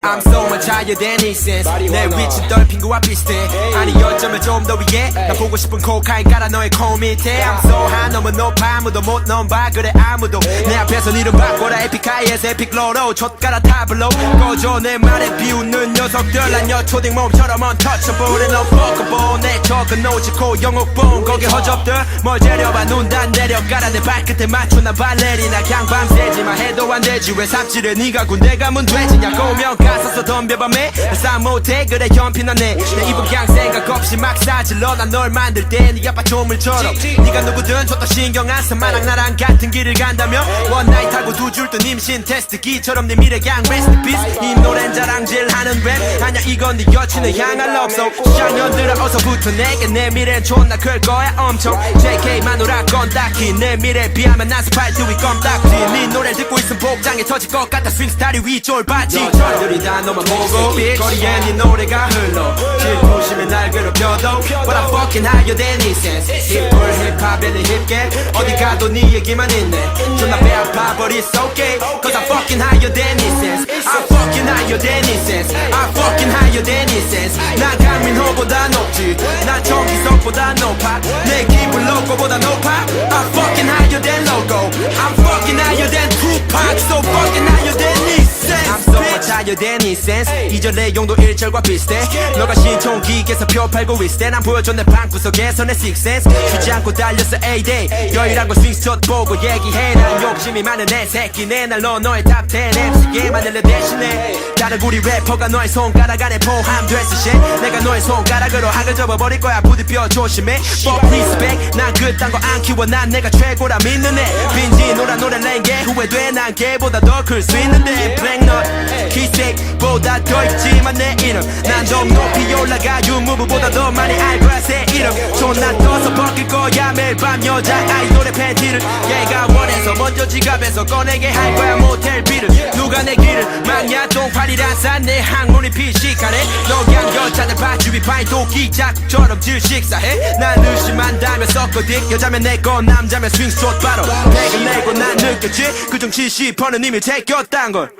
I'm so much higher than 이 sense 내 위치 떨핀 거와 비슷해 아니 여점을 좀 더 위에 나 보고 싶은 코카인 깔아 너의 코 밑에 I'm so high 너무 높아 아무도 못 넘봐 그래 아무도 내 앞에서 이름 바꿔라 에픽하이에서 에픽로로 촛가라 타블로 꺼져 내 말에 비웃는 녀석들 난 여초딩 몸처럼 untouchable and unfuckable 내 적은 오지코 영옥봉 거기 허접들 뭘 재려봐 눈 다 내려가라 내 발끝에 맞추나 발레리나 그냥 밤새지만 해도 안 되지 왜 삽질해 네가 군대 가면 되지냐고 오면 가서서 덤벼봐 매 싸움 못해 그래 현피나네 내 입은 그냥 생각 없이 막 사질러 난 널 만들 때 네 아빠 조물처럼 네가 누구든 줬다 신경 안 써 만약 나랑 같은 길을 간다면 원나잇 하고 두 줄 뜬 임신 테스트기처럼 네 미래 그냥 rest in peace 이 노랜 자랑질하는 랩 아냐 이건 네 여친을 향한 love song 쌍년들아 어서부터 내게 내 미래는 존나 클 거야 엄청 JK만 오락건 딱히 내 미래에 비하면 난 스파이트 위 껌딱지 네 노래를 듣고 있으면 복장에 터질 것 같아 스윙 스타일이 위쫄바지 여자들이 다 너만 보고 거리에 네 노래가 흘러 질투심에 날 괴롭혀도 But I'm fucking higher than 이 sense 힙홀 힙합에는 힙게 어디 가도 네 얘기만 있네 존나 배 아파 but it's okay Cause I'm fucking higher than 이 sense I'm fucking higher than 이 sense I'm fucking higher than 이 sense 난 강민호보다 높지 난 정기석보다 높아 내 기분 로고보다 높아 I'm fucking higher than logo I'm fucking higher than Tupac So fucking higher than 이 sense I'm so much higher than 이 sense 2절 내용도 1절과 비슷해 너가 신촌기계에서 표 팔고 있을 때 난 보여줘 내 방구석에서 내 six sense 쉬지 않고 달렸어 A-Day 여유란 걸 스윙스샷 보고 얘기해 난 욕심이 많은 애 새끼네 날 넣어 너의 탑 10 MC게만 내 대신에 다른 우리 래퍼가 너의 손가락 안에 포함됐을 시 내가 너의 손가락으로 학을 접어버릴 거야 부딪혀 조심해 Fuck respect 난 그딴 거 안 키워 난 내가 최고라 믿는 애 빈지 노란 노래 랭게 후회돼 난 걔보다 더 클 수 있는데 블랙넛 기색보다 더 있지만 내 이름 난 좀 높이 올라가 유무부보다 더 많이 알 거야 새 이름 존나 떠서 벗길 거야 매일 밤 여자 아이돌의 팬티를 얘가 원해서 먼저 지갑에서 꺼내게 할 거야 모텔 비를 누가 내 길을 막냐 똥파리란 싼내 항문이 피식하네 너 그냥 여자들 바주위 파이도끼 자국처럼 질식사해 난 의심한다며 섞어딕 여자면 내거 남자면 스윙스샷 바로 백을 내고 난 느꼈지 그중 70%는 이미 제꼈단 걸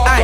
아이